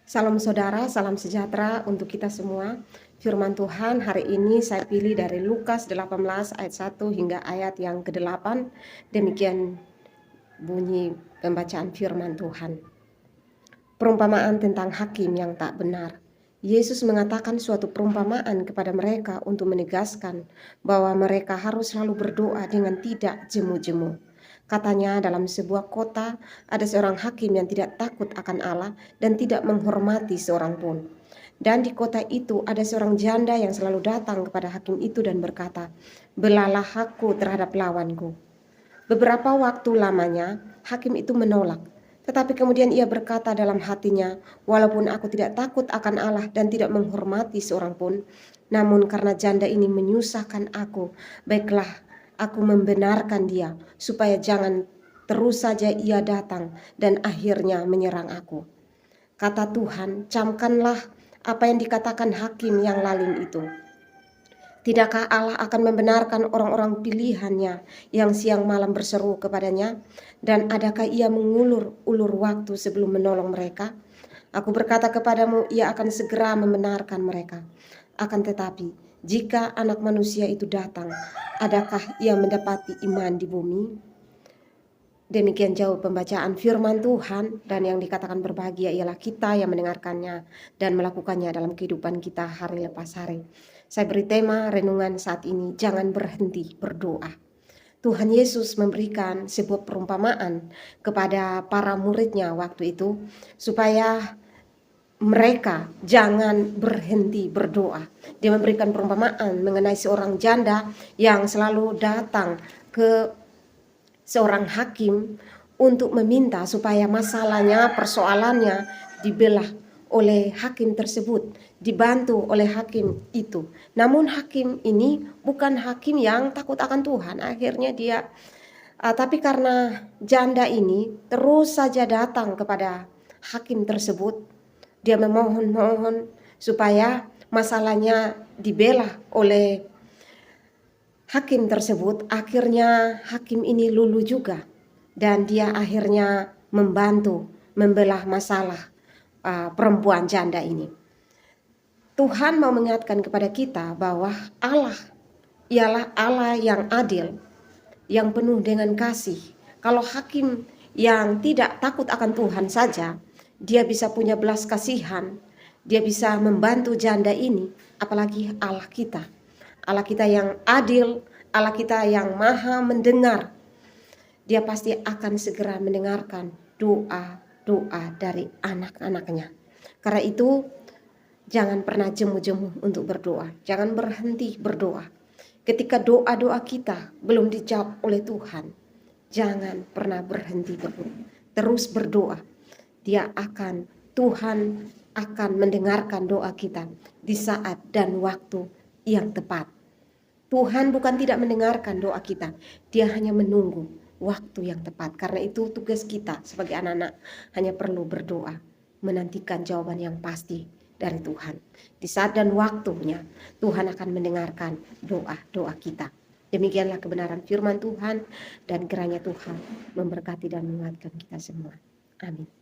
Salam saudara, salam sejahtera untuk kita semua. Firman Tuhan hari ini saya pilih dari Lukas 18 ayat 1 hingga ayat yang ke-8. Demikian bunyi pembacaan firman Tuhan. Perumpamaan tentang hakim yang tak benar. Yesus mengatakan suatu perumpamaan kepada mereka untuk menegaskan bahwa mereka harus selalu berdoa dengan tidak jemu-jemu. Katanya, dalam sebuah kota ada seorang hakim yang tidak takut akan Allah dan tidak menghormati seorang pun. Dan di kota itu ada seorang janda yang selalu datang kepada hakim itu dan berkata, "Belalah aku terhadap lawanku." Beberapa waktu lamanya hakim itu menolak. Tetapi kemudian ia berkata dalam hatinya, "Walaupun aku tidak takut akan Allah dan tidak menghormati seorang pun, namun karena janda ini menyusahkan aku, baiklah aku membenarkan dia, supaya jangan terus saja ia datang dan akhirnya menyerang aku." Kata Tuhan, camkanlah apa yang dikatakan hakim yang lalim itu. Tidakkah Allah akan membenarkan orang-orang pilihannya yang siang malam berseru kepadanya? Dan adakah ia mengulur-ulur waktu sebelum menolong mereka? Aku berkata kepadamu, ia akan segera membenarkan mereka. Akan tetapi, jika Anak Manusia itu datang, adakah ia mendapati iman di bumi? Demikian jauh pembacaan firman Tuhan, dan yang dikatakan berbahagia ialah kita yang mendengarkannya dan melakukannya dalam kehidupan kita hari lepas hari. Saya beri tema renungan saat ini, jangan berhenti berdoa. Tuhan Yesus memberikan sebuah perumpamaan kepada para muridnya waktu itu supaya mereka jangan berhenti berdoa. Dia memberikan perumpamaan mengenai seorang janda yang selalu datang ke seorang hakim untuk meminta supaya masalahnya, persoalannya dibelah oleh hakim tersebut, dibantu oleh hakim itu. Namun hakim ini bukan hakim yang takut akan Tuhan. Akhirnya dia tapi karena janda ini terus saja datang kepada hakim tersebut, dia memohon supaya masalahnya dibelah oleh hakim tersebut. Akhirnya hakim ini luluh juga, dan dia akhirnya membantu membelah masalah perempuan janda ini. Tuhan mau mengingatkan kepada kita bahwa Allah ialah Allah yang adil, yang penuh dengan kasih. Kalau hakim yang tidak takut akan Tuhan saja, dia bisa punya belas kasihan, dia bisa membantu janda ini, apalagi Allah kita. Allah kita yang adil, Allah kita yang maha mendengar. Dia pasti akan segera mendengarkan doa-doa dari anak-anaknya. Karena itu jangan pernah jemu-jemu untuk berdoa. Jangan berhenti berdoa. Ketika doa-doa kita belum dijawab oleh Tuhan, jangan pernah berhenti berdoa. Terus berdoa. Tuhan akan mendengarkan doa kita di saat dan waktu yang tepat. Tuhan bukan tidak mendengarkan doa kita, dia hanya menunggu waktu yang tepat. Karena itu tugas kita sebagai anak-anak hanya perlu berdoa, menantikan jawaban yang pasti dari Tuhan. Di saat dan waktunya Tuhan akan mendengarkan doa-doa kita. Demikianlah kebenaran firman Tuhan, dan kiranya Tuhan memberkati dan menguatkan kita semua. Amin.